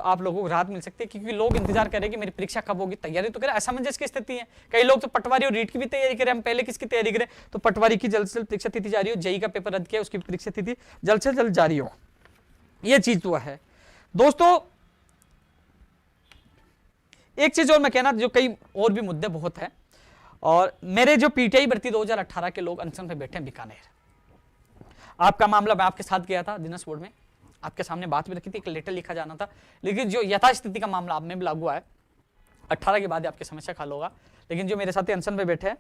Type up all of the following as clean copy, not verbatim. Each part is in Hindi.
आप लोगों को राहत मिल सकती है, क्योंकि लोग इंतजार करें कि मेरी परीक्षा कब होगी, तैयारी तो करें, असमंजस की स्थिति है। कई लोग तो पटवारी और रीट की भी तैयारी करें, हम पहले किसकी तैयारी करें, तो पटवारी की जल्द से जल्द परीक्षा तिथि जारी हो, जेईई का पेपर रद्द किया उसकी परीक्षा तिथि जल्द से जल्द जारी हो, यह चीज तो है। दोस्तों एक चीज और मैं कहना, जो कई और भी मुद्दे बहुत है, और मेरे जो पीटीआई भर्ती 2018 के लोग अनशन पे बैठे हैं बीकानेर, आपका मामला मैं आपके साथ गया था दिनस बोर्ड में, आपके सामने बात भी रखी थी, एक लेटर लिखा जाना था, लेकिन जो यथास्थिति का मामला आप में भी लागू है, 18 के बाद आपकी समस्या हल होगा। लेकिन जो मेरे साथी अनशन पे बैठे हैं,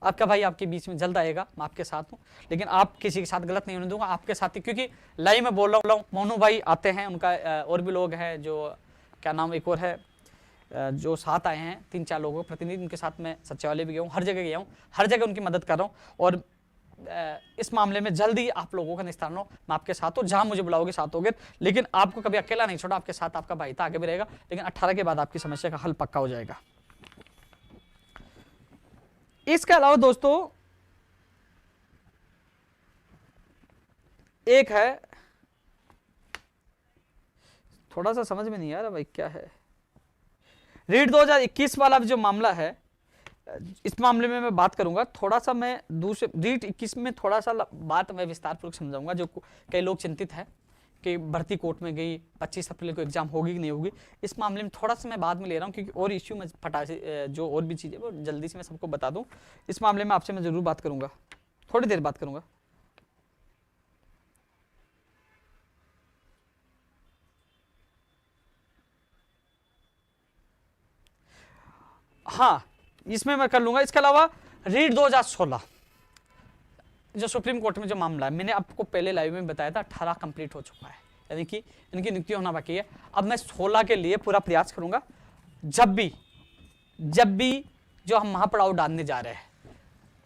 आपका भाई आपके बीच में जल्द आएगा, मैं आपके साथ हूं, लेकिन आप किसी के साथ गलत नहीं होने दूंगा, आपके साथ ही, क्योंकि लाइव में बोल रहा हूँ, मोनू भाई आते हैं, उनका और भी लोग हैं, जो क्या नाम एक और है जो साथ आए हैं, 3-4 लोगों के प्रतिनिधि, उनके साथ मैं सचिवालय भी गया हूँ, हर जगह गया हूँ, हर जगह उनकी मदद कर रहा हूँ, और इस मामले में जल्दी आप लोगों का निस्तारण हो, मैं आपके साथ हूँ, जहां मुझे बुलाओगे साथ होगे, लेकिन आपको कभी अकेला नहीं छोड़ा, आपके साथ आपका भाई था, आगे भी रहेगा, लेकिन 18 के बाद आपकी समस्या का हल पक्का हो जाएगा। इसके अलावा दोस्तों एक है, थोड़ा सा समझ में नहीं आ रहा भाई क्या है, रीट 2021 वाला जो मामला है, इस मामले में मैं बात करूंगा, थोड़ा सा मैं दूसरे रीट 21 में थोड़ा सा बात मैं विस्तार पूर्वक समझाऊंगा, जो कई लोग चिंतित है कि भर्ती कोर्ट में गई, 25 अप्रैल को एग्जाम होगी कि नहीं होगी, इस मामले में थोड़ा सा मैं बाद में ले रहा हूं, क्योंकि और इश्यू में जो और भी चीजें वो जल्दी से मैं सबको बता दूं, इस मामले में आपसे मैं जरूर बात करूंगा, थोड़ी देर बात करूंगा। हाँ, इसमें मैं कर लूंगा। इसके अलावा रीट 2016 जो सुप्रीम कोर्ट में जो मामला है, मैंने आपको पहले लाइव में बताया था, 18 कंप्लीट हो चुका है, यानी कि इनकी नियुक्ति होना बाकी है। अब मैं 16 के लिए पूरा प्रयास करूंगा। जब भी जो हम महापड़ाव डालने जा रहे हैं,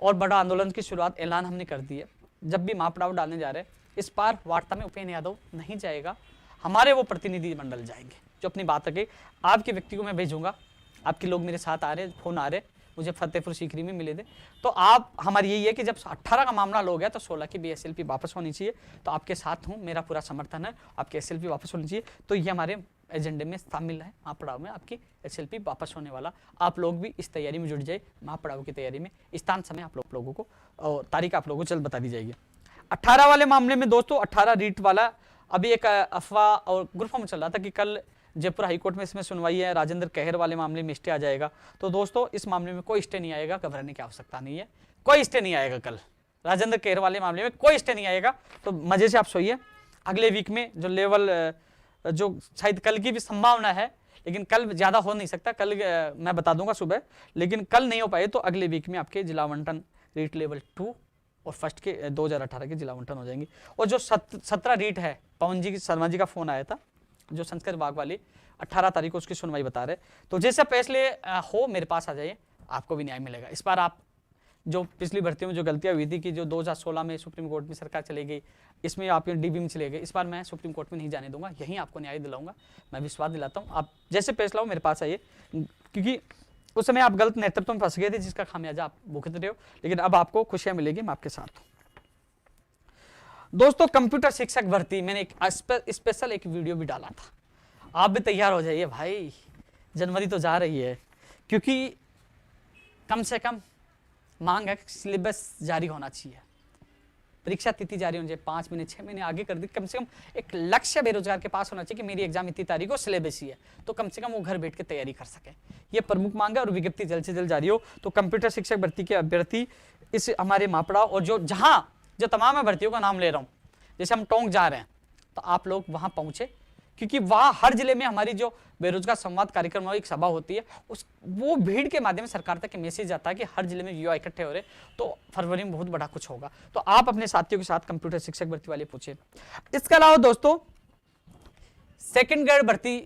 और बड़ा आंदोलन की शुरुआत ऐलान हमने कर दी है, जब भी महापड़ाव डालने जा रहे हैं, इस बार वार्ता में उपेंद्र यादव नहीं जाएगा, हमारे वो प्रतिनिधि मंडल जाएंगे जो अपनी बात रखे। आपके व्यक्ति को मैं भेजूंगा, आपके लोग मेरे साथ आ रहे, फोन आ रहे, मुझे फतेहपुर सीकरी में मिले थे, तो आप हमारी यही है कि जब 18 का मामला हो गया तो 16 की भी एसएलपी वापस होनी चाहिए, तो आपके साथ हूं, मेरा पूरा समर्थन है, आपकी एसएलपी वापस होनी चाहिए, तो ये हमारे एजेंडे में शामिल है, महापड़ाव में आपकी एसएलपी वापस होने वाला। आप लोग भी इस तैयारी में जुट जाए, महापड़ाव की तैयारी में स्थान समय आप लोगों को और तारीख आप लोगों को जल्द बता दी जाएगी। 18 वाले मामले में दोस्तों, 18 रीट वाला अभी एक अफवाह और ग्रुप में चल रहा था कि कल जयपुर हाईकोर्ट में इसमें सुनवाई है, राजेंद्र कहर वाले मामले में स्टे आ जाएगा। तो दोस्तों इस मामले में कोई स्टे नहीं आएगा, घबराने की आवश्यकता नहीं है, कोई स्टे नहीं आएगा। कल राजेंद्र कहर वाले मामले में कोई स्टे नहीं आएगा, तो मजे से आप सोइए। अगले वीक में जो लेवल, जो शायद कल की भी संभावना है, लेकिन कल ज्यादा हो नहीं सकता, कल मैं बता दूंगा सुबह, लेकिन कल नहीं हो पाए तो अगले वीक में आपके जिला आवंटन रीट लेवल 2 और फर्स्ट के 2018 के जिला आवंटन हो जाएंगे। और जो 17 रीट है, पवन जी शर्मा जी का फोन आया था, जो संस्कृत विभाग वाली 18 तारीख को उसकी सुनवाई बता रहे, तो जैसे फैसले हो मेरे पास आ जाइए, आपको भी न्याय मिलेगा। इस बार आप जो पिछली भर्तियों में जो गलतियां हुई थी कि जो 2016 में सुप्रीम कोर्ट में सरकार चली गई, इसमें आप डीबी में चले गए, इस बार मैं सुप्रीम कोर्ट में नहीं जाने दूंगा, यहीं आपको न्याय दिलाऊंगा, मैं विश्वास दिलाता हूँ। आप जैसे फैसला हो मेरे पास आइए, क्योंकि उस समय आप गलत नेतृत्व में फंस गए थे, जिसका खामियाजा आप भुगत रहे हो, लेकिन अब आपको खुशियां मिलेगी, मैं आपके साथ हूँ। दोस्तों कंप्यूटर शिक्षक भर्ती मैंने एक स्पेशल एक वीडियो भी डाला था, आप भी तैयार हो जाइए भाई, जनवरी तो जा रही है, क्योंकि कम से कम मांग है, सिलेबस जारी होना चाहिए, परीक्षा तिथि जारी होनी चाहिए, 5 महीने 6 महीने आगे कर दी, कम से कम एक लक्ष्य बेरोजगार के पास होना चाहिए कि मेरी एग्जाम इतनी तारीख को सिलेबस ही है, तो कम से कम वो घर बैठ के तैयारी कर सके, ये प्रमुख मांग है। और विज्ञप्ति जल्द से जल्द जारी हो, तो कंप्यूटर शिक्षक भर्ती के अभ्यर्थी इस हमारे महापड़ाव और जो तमाम मैं भर्तियों का नाम ले रहा हूँ, जैसे हम टोंक जा रहे हैं, तो आप लोग वहां पहुंचे, क्योंकि वहां हर जिले में हमारी जो बेरोजगार संवाद कार्यक्रम एक सभा होती है, वो भीड़ के माध्यम से सरकार तक मैसेज जाता है कि हर जिले में युवा इकट्ठे हो रहे, तो फरवरी में बहुत बड़ा कुछ होगा। तो आप अपने साथियों के साथ कंप्यूटर शिक्षक भर्ती वाले पूछे। इसके अलावा दोस्तों सेकंड ग्रेड भर्ती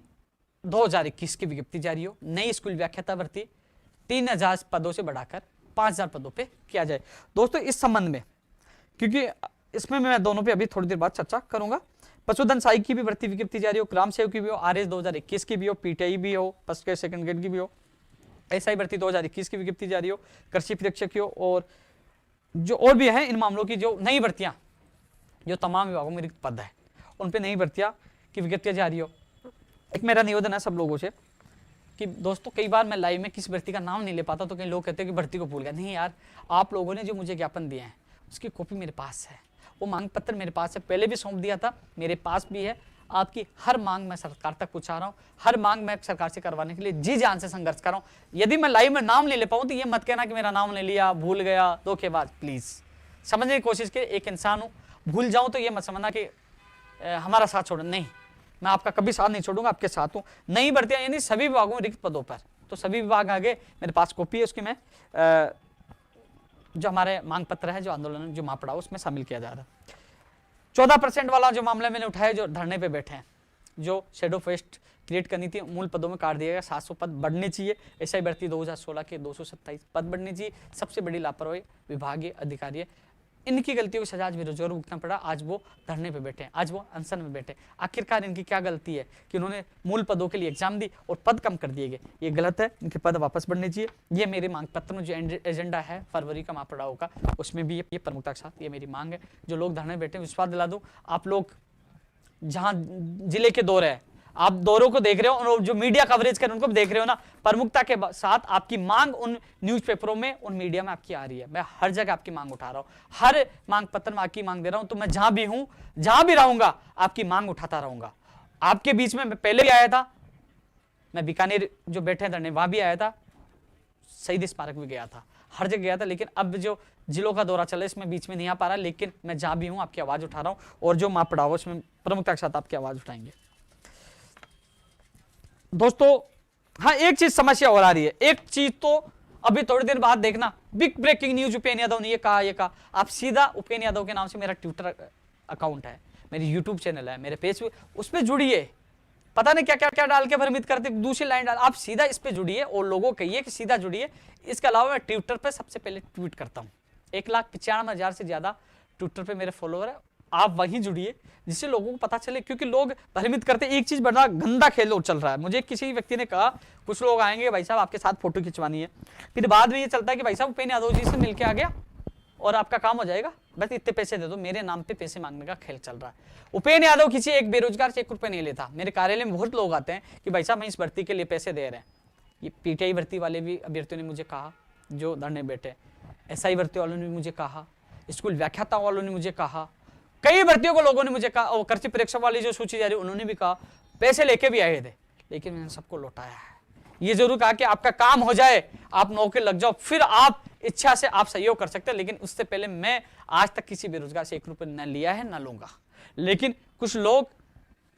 2021 की विज्ञप्ति जारी हो, नई स्कूल व्याख्याता भर्ती 3000 पदों से बढ़ाकर 5000 पदों पे किया जाए। दोस्तों इस संबंध में, क्योंकि इसमें मैं दोनों पे अभी थोड़ी देर बाद चर्चा करूंगा, पशुधन सहायक की भी भर्ती विज्ञप्ति जारी हो, ग्राम सेवक की भी हो, आरएस 2021 की भी हो, पीटीआई भी हो, फर्स्ट ग्रेड सेकंड ग्रेड की भी हो, एसआई भर्ती 2021 की विज्ञप्ति जारी हो, कृषि प्रेक्षक की हो, और जो और भी है इन मामलों की जो नई भर्तियां, जो तमाम विभागों में रिक्त पद है उन पे नई भर्तियां की विज्ञप्तियां जारी हो। एक मेरा निवेदन है सब लोगों से कि दोस्तों कई बार मैं लाइव में किस भर्ती का नाम नहीं ले पाता तो कई लोग कहते हैं कि भर्ती को भूल गया। नहीं यार, आप लोगों ने जो मुझे ज्ञापन दिए हैं उसकी कॉपी मेरे पास है, वो मांग पत्र मेरे पास है, पहले भी सौंप दिया था, मेरे पास भी है। आपकी हर मांग मैं सरकार तक पहुंचा रहा हूं, हर मांग मैं सरकार से करवाने के लिए जी जान से संघर्ष कर रहा हूं। यदि मैं लाइव में नाम नहीं ले पाऊं तो ये मत कहना कि मेरा नाम नहीं लिया, भूल गया, धोखेबाज। प्लीज समझने की कोशिश करिए, एक इंसान हूं, भूल जाऊं तो ये मत समझना कि हमारा साथ छोड़, नहीं, मैं आपका कभी साथ नहीं छोड़ूंगा, आपके साथ हूं। नई भर्तियां यानी सभी विभागों में रिक्त पदों पर, तो सभी विभाग आगे मेरे पास कॉपी है उसकी, मैं जो हमारे मांग पत्र है, जो आंदोलन जो वहां पड़ा उसमें शामिल किया जा रहा है। 14% वाला जो मामला मैंने उठाया, जो धरने पे बैठे हैं, जो शेडो पोस्ट क्रिएट करनी थी, मूल पदों में काट दिया गया। 700 पद बढ़ने चाहिए, ऐसा ही बढ़ती 2016 के 227 पद बढ़ने चाहिए। सबसे बड़ी लापरवाही विभागीय अधिकारी है, इनकी गलतियों की सजा आज बेरोजगार भुगतना पड़ा। आज वो धरने पे बैठे हैं, आज वो अनशन में बैठे। आखिरकार इनकी क्या गलती है कि उन्होंने मूल पदों के लिए एग्जाम दी और पद कम कर दिए गए, ये गलत है, इनके पद वापस बढ़ने चाहिए। ये मेरे मांग पत्र में जो एजेंडा है फरवरी का महापड़ाव का, उसमें भी ये प्रमुखता के साथ ये मेरी मांग है। जो लोग धरने बैठे, विश्वास दिला दूं, आप लोग जहां जिले के दौरे हैं, आप दौरों को देख रहे हो और जो मीडिया कवरेज कर उनको भी देख रहे हो ना, प्रमुखता के साथ आपकी मांग उन न्यूज़पेपरों में, उन मीडिया में आपकी आ रही है। मैं हर जगह आपकी मांग उठा रहा हूं, हर मांग पत्र में आपकी मांग दे रहा हूं। तो मैं जहां भी हूं, जहां भी रहूंगा, आपकी मांग उठाता रहूंगा। आपके बीच में मैं पहले भी आया था, मैं बीकानेर जो बैठे धरने वहां भी आया था, शहीद स्मारक भी गया था, हर जगह गया था। लेकिन अब जो जिलों का दौरा चला इसमें बीच में नहीं आ पा रहा, लेकिन मैं जहां भी हूं आपकी आवाज उठा रहा हूं और जो मां पड़ाव उसमें प्रमुखता के साथ आपकी आवाज उठाएंगे। दोस्तों हाँ, एक चीज समस्या और आ रही है, एक चीज तो अभी थोड़ी देर बाद देखना, big breaking news, Upendra Yadav ने ये कहा। आप सीधा उपेंद्र यादव के नाम से मेरा ट्विटर अकाउंट है, मेरी यूट्यूब चैनल है, मेरे फेसबुक, उस पर जुड़िए। पता नहीं क्या क्या क्या डाल के भ्रमित करते, दूसरी लाइन डाल, आप सीधा इस पे जुड़िए और लोगों को कहिए कि सीधा जुड़िए। इसके अलावा मैं ट्विटर पे सबसे पहले ट्वीट करता हूँ, 1,95,000 से ज्यादा ट्विटर पे मेरे फॉलोअर है। आप वहीं जुड़िए जिससे लोगों को पता चले, क्योंकि लोग भ्रमित करते। एक चीज बड़ा गंदा खेल चल रहा है, मुझे किसी व्यक्ति ने कहा, कुछ लोग आएंगे भाई साहब आपके साथ फोटो खिंचवानी है, फिर बाद में ये चलता है कि भाई साहब उपेंद्र यादव जी से मिलके आ गया और आपका काम हो जाएगा, बस इतने पैसे दे दो। मेरे नाम पे पैसे मांगने का खेल चल रहा है। उपेंद्र यादव किसी एक बेरोजगार से 1 रुपये नहीं लेता। मेरे कार्यालय में बहुत लोग आते हैं कि भाई साहब हम इस भर्ती के लिए पैसे दे रहे हैं। ये पीटीआई भर्ती वाले भी अभ्यर्थियों ने मुझे कहा, जो धरने बैठे, एसआई भर्ती वालों ने मुझे कहा, स्कूल व्याख्याता वालों ने मुझे कहा, कई भर्तियों को लोगों ने मुझे कहा, और कृषि परीक्षा वाली जो सूची जा रही उन्होंने भी कहा, पैसे लेके भी आए थे, लेकिन मैंने सबको लौटाया है। ये जरूर कहा कि आपका काम हो जाए, आप नौकरी लग जाओ, फिर आप इच्छा से आप सहयोग कर सकते हैं। लेकिन उससे पहले मैं आज तक किसी बेरोजगार से 1 रुपये न लिया है, न लूंगा। लेकिन कुछ लोग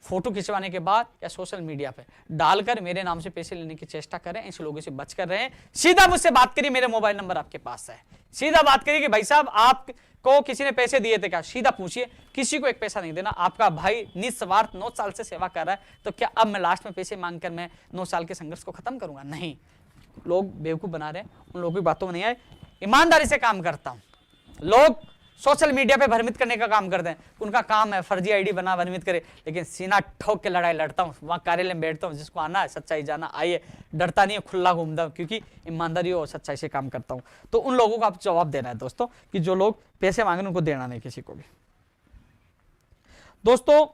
फोटो खिंचवाने के बाद या सोशल मीडिया पे डालकर मेरे नाम से पैसे लेने की चेष्टा करें, ऐसे लोगों से बच कर रहे हैं। सीधा मुझसे बात करिए, मेरे मोबाइल नंबर आपके पास है, सीधा बात करिए कि भाई साहब आपको किसी ने पैसे दिए थे क्या, सीधा पूछिए। किसी को एक पैसा नहीं देना, आपका भाई निस्वार्थ 9 साल से सेवा कर रहा है, तो क्या अब मैं लास्ट में पैसे मांगकर मैं 9 साल के संघर्ष को खत्म करूंगा? नहीं। लोग बेवकूफ बना रहे हैं, उन लोगों की बातों में नहीं आए। ईमानदारी से काम करता हूं। लोग सोशल मीडिया पे भ्रमित करने का काम करते हैं, उनका काम है फर्जी आईडी बना भ्रमित करे, लेकिन सीना ठोक के लड़ाई लड़ता हूँ, वहां कार्यालय में बैठता हूँ। जिसको आना है सच्चाई जाना आइए, डरता नहीं है, खुला घूमता हूँ, क्योंकि ईमानदारी और सच्चाई से काम करता हूँ। तो उन लोगों को आप जवाब देना है दोस्तों, कि जो लोग पैसे मांगे उनको देना नहीं किसी को भी। दोस्तों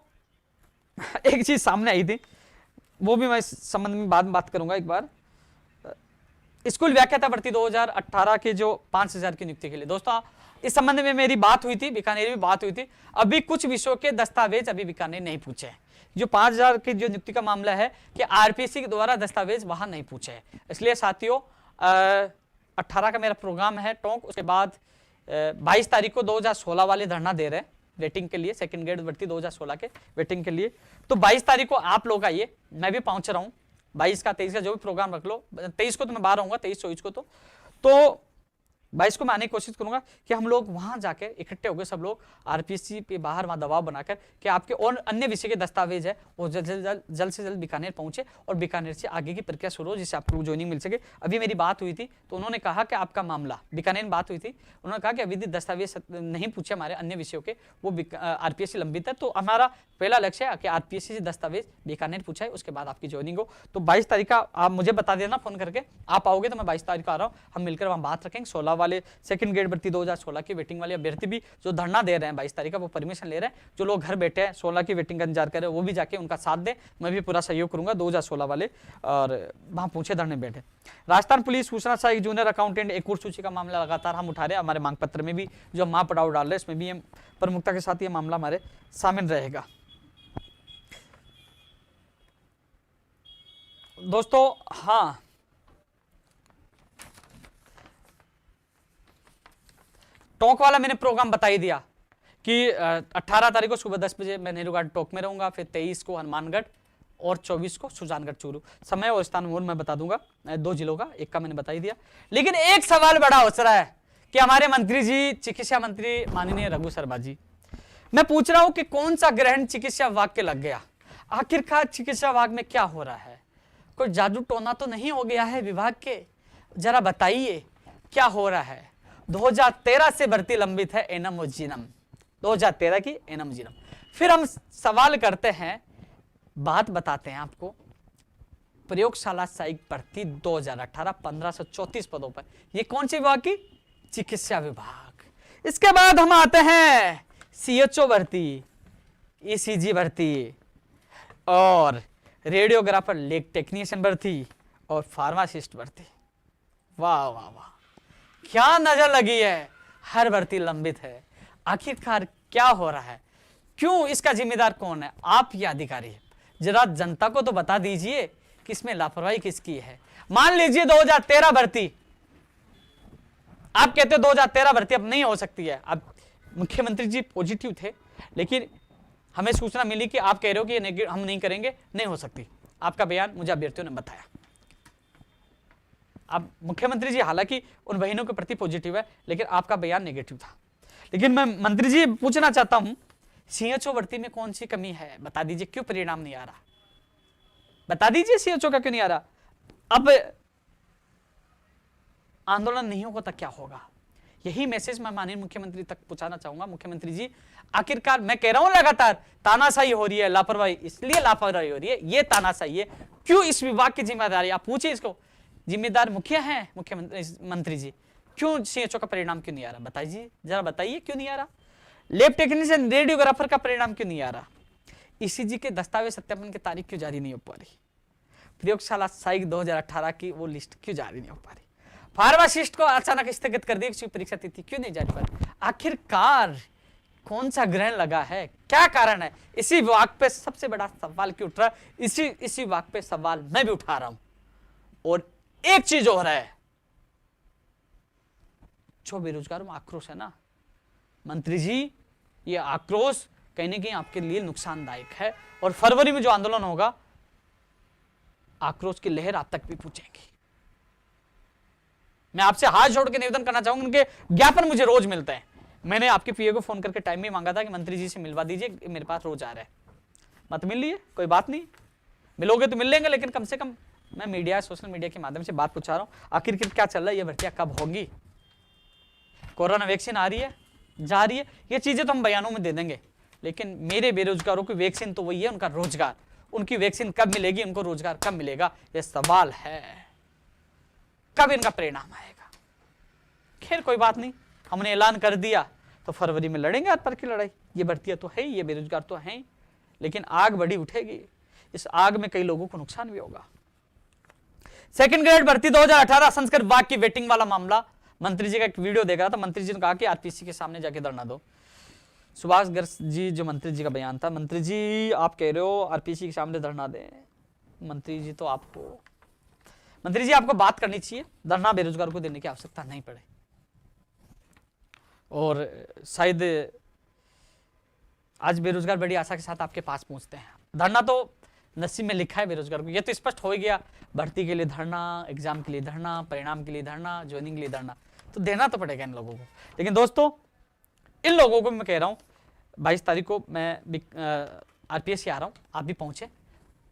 एक चीज सामने आई थी, वो भी मैं इस संबंध में बाद में बात करूंगा एक बार। स्कूल व्याख्याता भर्ती 2018 के जो 5,000 की नियुक्ति के लिए, दोस्तों इस संबंध में मेरी बात हुई थी, बीकानेर में बात हुई थी। अभी कुछ विषयों के दस्तावेज अभी बीकानेर नहीं पूछे हैं। जो 5,000 की जो नियुक्ति का मामला है कि आरपीएससी के द्वारा दस्तावेज वहां नहीं पूछे हैं। इसलिए साथियों 18 का मेरा प्रोग्राम है टोंक, उसके बाद 22 तारीख को 2016 वाले धरना दे रहे हैं वेटिंग के लिए, सेकंड ग्रेड भर्ती 2016 के वेटिंग के लिए। तो 22 तारीख को आप लोग आइए, मैं भी पहुंच रहा हूँ। 22 का 23 का जो भी प्रोग्राम रख लो, 23 को तो मैं बाहर रहूंगा, 23-24 को तो 22 को मैं आने की कोशिश करूंगा कि हम लोग वहां जाकर इकट्ठे हो गए सब लोग, आरपीएससी पे बाहर वहां दबाव बनाकर कि आपके और अन्य विषय के दस्तावेज है वो जल्द से जल्द बीकानेर पहुंचे और बीकानेर से आगे की प्रक्रिया शुरू हो, जिससे आपको ज्वाइनिंग मिल सके। अभी मेरी बात हुई थी तो उन्होंने कहा कि आपका मामला, बीकानेर में बात हुई थी, उन्होंने कहा कि अभी दस्तावेज नहीं पूछे हमारे अन्य विषयों के, वो आरपीएससी लंबित है। तो हमारा पहला लक्ष्य है कि आरपीएससी से दस्तावेज बीकानेर पूछा है, उसके बाद आपकी ज्वाइनिंग हो। तो 22 तारीख का आप मुझे बता देना फोन करके, आप आओगे तो मैं 22 तारीख को आ रहा हूँ, हम मिलकर वहाँ बात रखेंगे। 16 वाले सेकंड ग्रेड भर्ती 2016 की वेटिंग वाले अभ्यर्थी भी जो धरना दे रहे हैं 22 तारीख का, वो परमिशन ले रहे हैं। जो लोग घर बैठे हैं 16 की वेटिंग का इंतजार कर रहे हैं, वो भी जाके उनका साथ दें, मैं भी पूरा सहयोग करूंगा 2016 वाले, और वहां पूछे धरने बैठे। राजस्थान पुलिस सूचना सहायक जूनियर अकाउंटेंट एक और सूची का मामला लगातार हम उठा रहे हैं, हमारे मांग पत्र में भी जो माँ पड़ाव डाल रहे हैं इसमें भी हम प्रमुखता के साथ ये मामला हमारे शामिल रहेगा। दोस्तों हाँ, टॉक वाला मैंने प्रोग्राम बता ही दिया कि 18 तारीख को सुबह 10 बजे मैं नेहरू गार्डन टॉक में रहूंगा, फिर 23 को हनुमानगढ़ और 24 को सुजानगढ़ चूरू। समय और स्थान और मैं बता दूंगा, 2 जिलों का, एक का मैंने बता ही दिया। लेकिन एक सवाल बड़ा उठ रहा है कि हमारे मंत्री जी, चिकित्सा मंत्री माननीय रघु शर्मा जी, मैं पूछ रहा हूं कि कौन सा ग्रहण चिकित्सा विभाग के लग गया? आखिरकार चिकित्सा विभाग में क्या हो रहा है? कोई जादू टोना तो नहीं हो गया है विभाग के? जरा बताइए क्या हो रहा है। 2013 से भर्ती लंबित है एनम और जीनम, 2013 की एनम जीनम। फिर हम सवाल करते हैं, बात बताते हैं आपको, प्रयोगशाला सहायक भर्ती 2018 1534 पदों पर, ये कौन से विभाग की? चिकित्सा विभाग। इसके बाद हम आते हैं सीएचओ भर्ती, ईसीजी भर्ती और रेडियोग्राफर लेब टेक्नीशियन भर्ती और फार्मासिस्ट भर्ती। वाह वाह वाह, क्या नजर लगी है, हर भर्ती लंबित है। आखिरकार क्या हो रहा है? क्यों? इसका जिम्मेदार कौन है? आप या अधिकारी? जरा जनता को तो बता दीजिए कि इसमें लापरवाही किसकी है। मान लीजिए 2013 भर्ती, आप कहते हो 2013 भर्ती अब नहीं हो सकती है। अब मुख्यमंत्री जी पॉजिटिव थे, लेकिन हमें सूचना मिली कि आप कह रहे हो कि ये हम नहीं करेंगे, नहीं हो सकती। आपका बयान मुझे अभ्यर्थियों ने बताया। अब मुख्यमंत्री जी हालांकि उन बहनों के प्रति पॉजिटिव है, लेकिन आपका बयान नेगेटिव था। लेकिन मैं मंत्री जी पूछना चाहता हूं, सीएचओ भर्ती में कौन सी कमी है? बता दीजिए, क्यों परिणाम नहीं आ रहा? बता दीजिए सीएचओ का क्यों नहीं आ रहा? अब आंदोलन नहीं होगा तो क्या होगा? यही मैसेज मैं माननीय मुख्यमंत्री तक पहुंचाना चाहूंगा। मुख्यमंत्री जी, आखिरकार मैं कह रहा हूं लगातार तानाशाही हो रही है, लापरवाही, इसलिए लापरवाही हो रही है, ये तानाशाही है। क्यों? इस विभाग की जिम्मेदारी आप पूछिए इसको, जिम्मेदार मुखिया हैं मुख्यमंत्री मंत्री जी, क्यों सीएचओ का परिणाम क्यों नहीं आ रहा? बताइए, जरा बताइए क्यों नहीं आ रहा? लैब टेक्नीशियन, रेडियोग्राफर का परिणाम क्यों नहीं आ रहा? ईसीजी के दस्तावेज सत्यापन की तारीख क्यों जारी नहीं हो पा रही? प्रयोगशाला सहायक 2018 की वो लिस्ट क्यों जारी नहीं हो पा रही? फार्मासिस्ट को अचानक स्थगित कर दी, उसकी परीक्षा तिथि क्यों नहीं जारी पा रही? आखिरकार कौन सा ग्रहण लगा है? क्या कारण है? इसी विभाग पे सबसे बड़ा सवाल क्यों उठ रहा है? इसी विभाग पे सवाल मैं भी उठा रहा हूं। और एक चीज हो रहा है, जो बेरोजगारों में आक्रोश है ना मंत्री जी, ये आक्रोश कहीं ना कहीं आपके लिए नुकसानदायक है, और फरवरी में जो आंदोलन होगा, आक्रोश की लहर आप तक भी पहुंचेगी। मैं आपसे हाथ जोड़ के निवेदन करना चाहूंगा, उनके ज्ञापन मुझे रोज मिलते हैं। मैंने आपके पीए को फोन करके टाइम में मांगा था कि मंत्री जी से मिलवा दीजिए, मेरे पास रोज आ रहा है। मत मिल लिए, कोई बात नहीं, मिलोगे तो मिल लेंगे, लेकिन कम से कम मैं मीडिया, सोशल मीडिया के माध्यम से बात पूछा रहा हूं, आखिर क्या चल रहा है, ये भर्तियां कब होंगी? कोरोना वैक्सीन आ रही है, जा रही है, ये चीजें तो हम बयानों में दे देंगे, लेकिन मेरे बेरोजगारों की वैक्सीन तो वही है, उनका रोजगार। उनकी वैक्सीन कब मिलेगी, उनको रोजगार कब मिलेगा, ये सवाल है। कब इनका परिणाम आएगा? खैर कोई बात नहीं, हमने ऐलान कर दिया तो फरवरी में लड़ेंगे हाथ पर की लड़ाई। ये भर्तियां तो है, ये बेरोजगार तो हैं, लेकिन आग बड़ी उठेगी। इस आग में कई लोगों को नुकसान भी होगा। सेकंड ग्रेड भर्ती 2018 संस्कृत विभाग की वेटिंग वाला मामला, मंत्री जी का एक वीडियो देख रहा था, मंत्री जी ने कहा कि आरपीसी के सामने जाके धरना दो। सुभाष गर्ग जी, जो मंत्री जी का बयान था, मंत्री जी आप कह रहे हो आरपीसी के सामने धरना दें, मंत्री जी तो आपको, मंत्री जी आपको बात करनी चाहिए, धरना बेरोजगार को देने की आवश्यकता नहीं पड़े। और शायद आज बेरोजगार बड़ी आशा के साथ आपके पास पहुंचते हैं। धरना तो नसीब में लिखा है बेरोजगार को, ये तो स्पष्ट हो गया, भर्ती के लिए धरना, एग्जाम के लिए धरना, परिणाम के लिए धरना, ज्वाइनिंग के लिए धरना, तो देना तो पड़ेगा इन लोगों को। लेकिन दोस्तों, इन लोगों को मैं कह रहा हूं 22 तारीख को मैं आरपीएस से आ रहा हूं, आप भी पहुंचे,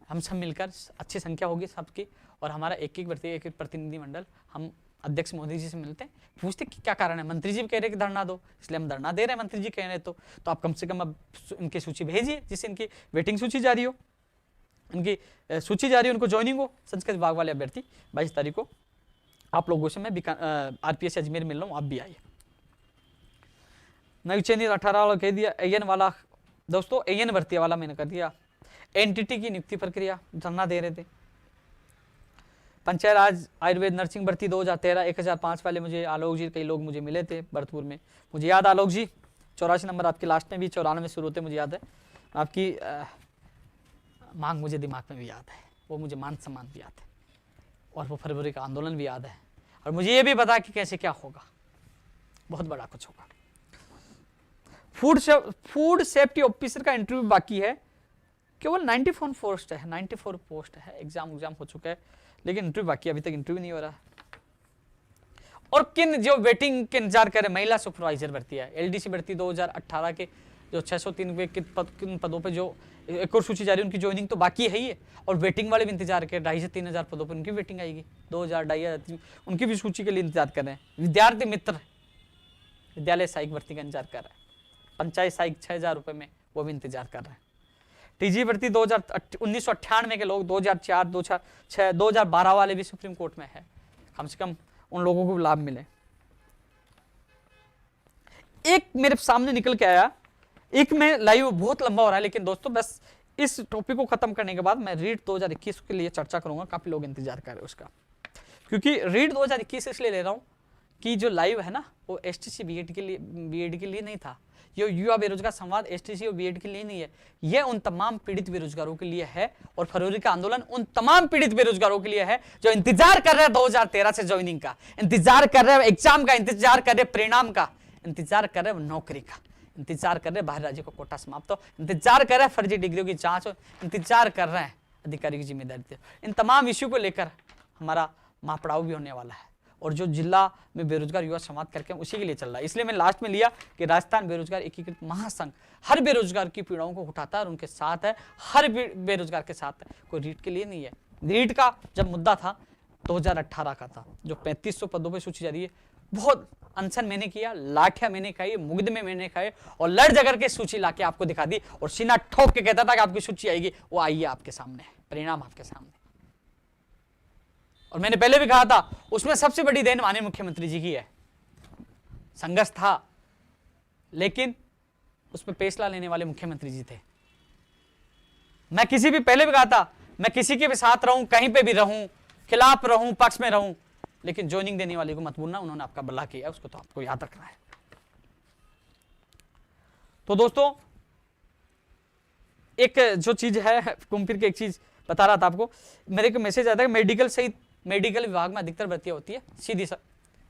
हम सब मिलकर, अच्छी संख्या होगी सबकी, और हमारा एक एक प्रतिनिधिमंडल हम अध्यक्ष मोदी जी से मिलते हैं, पूछते कि क्या कारण है। मंत्री जी भी कह रहे हैं कि धरना दो, इसलिए हम धरना दे रहे हैं। मंत्री जी कह रहे तो आप कम से कम अब इनकी सूची भेजिए, जिससे इनकी वेटिंग सूची जारी हो, इनकी सूची जारी, उनको ज्वाइनिंग हो, संस्कृत विभाग वाले अभ्यर्थी 22 तारीख को आप लोगों से मैं आरपीएस अजमेर मिल रहा हूँ, आप भी आइए। नई चेनी 18 वाला कह दिया। एएन वाला दोस्तों, एएन भर्ती वाला मैंने कर दिया। एनटीटी की नियुक्ति प्रक्रिया धरना दे रहे थे। पंचायत राज आयुर्वेद नर्सिंग भर्ती 2013 1005 वाले मुझे आलोक जी, कई लोग मुझे मिले थे भरतपुर में, मुझे याद आलोक जी 84 नंबर आपके लास्ट में भी, 94 शुरू होते मुझे याद है। आपकी मांग मुझे दिमाग में भी याद है, वो मुझे मान सम्मान भी याद है, और वो फरवरी का आंदोलन भी याद है, और मुझे ये भी पता कि कैसे क्या होगा, बहुत बड़ा कुछ होगा। फूड सेफ्टी ऑफिसर का इंटरव्यू बाकी है, केवल 94 पोस्ट है, 94 पोस्ट है, एग्जाम हो चुका है, लेकिन इंटरव्यू बाकी, अभी तक इंटरव्यू नहीं हो रहा। और किन जो वेटिंग के इंतजार कर रहे, महिला सुपरवाइजर भर्ती है, एलडीसी भर्ती 2018 के जो 603 किन पदों पे जो एक और सूची जारी, उनकी ज्वाइनिंग तो बाकी है ही है, और वेटिंग वाले भी इंतजार कर 2,500 से 3,000 पदों पर उनकी वेटिंग आएगी, 2,000 2,500 उनकी भी सूची के लिए इंतजार कर रहे हैं। विद्यार्थी मित्र विद्यालय सहायक भर्ती का इंतजार कर रहे हैं, पंचायत सहायक 6,000 रुपए में, वो भी इंतजार कर रहे हैं। टीजी भर्ती 1998 के लोग, 2004 2006 2012 वाले भी सुप्रीम कोर्ट में है, कम से कम उन लोगों को लाभ मिले। एक मेरे सामने निकल के आया, एक में लाइव बहुत लंबा हो रहा है, लेकिन दोस्तों बस इस टॉपिक को खत्म करने के बाद मैं रीट 2021 के लिए चर्चा करूंगा, काफी लोग इंतजार कर रहे हैं उसका, क्योंकि रीट 2021 इसलिए ले रहा हूं कि जो लाइव है ना, वो एसटीसी बीएड के लिए नहीं था, ये युवा बेरोजगार संवाद एसटीसी और बीएड के लिए नहीं है, ये उन तमाम पीड़ित बेरोजगारों के लिए है, और फरवरी का आंदोलन उन तमाम पीड़ित बेरोजगारों के लिए है जो इंतजार कर रहे हैं 2013 से ज्वाइनिंग का, इंतजार कर रहे हैं एग्जाम का, इंतजार कर रहे परिणाम का, इंतजार कर रहे नौकरी का, इंतजार कर रहे बाहर राज्य का कोटा समाप्त हो, इंतजार कर रहे हैं फर्जी डिग्रियों की जांच हो, इंतजार कर रहे हैं अधिकारी की जिम्मेदारी। इन तमाम इश्यू को लेकर हमारा महापड़ाव भी होने वाला है, और जो जिला में बेरोजगार युवा संवाद करके उसी के लिए चल रहा है। इसलिए मैं लास्ट में लिया कि राजस्थान बेरोजगार एकीकृत महासंघ हर बेरोजगार की पीड़ाओं को उठाता है और उनके साथ है, हर बेरोजगार के साथ है, कोई रीट के लिए नहीं है। रीट का जब मुद्दा था 2018 का था, जो 3500 पदों पर सूची जारी है, बहुत अनशन मैंने किया, लाठियां मैंने खाई, मुकदमे मैंने खाए, और लड़ झगड़ के सूची लाके आपको दिखा दी, और सीना ठोक के कहता था कि आपकी सूची आएगी, वो आई है आपके सामने, परिणाम आपके सामने। और मैंने पहले भी कहा था, उसमें सबसे बड़ी देन माननीय मुख्यमंत्री जी की है। संघर्ष था, लेकिन उसमें फैसला लेने वाले मुख्यमंत्री जी थे। मैं किसी भी पहले भी कहा था, मैं किसी के भी साथ रहूं, कहीं पे भी रहूं, खिलाफ रहूं, पक्ष में रहूं, लेकिन ज्वाइनिंग देने वाले को मत भूलना, उन्होंने आपका भला किया, उसको तो आपको याद रखना है। तो दोस्तों, एक जो चीज है, घूम फिर के एक चीज बता रहा था आपको, मेरे को मैसेज आता है कि मेडिकल सहित मेडिकल विभाग में अधिकतर भर्तियां होती है सीधी सर,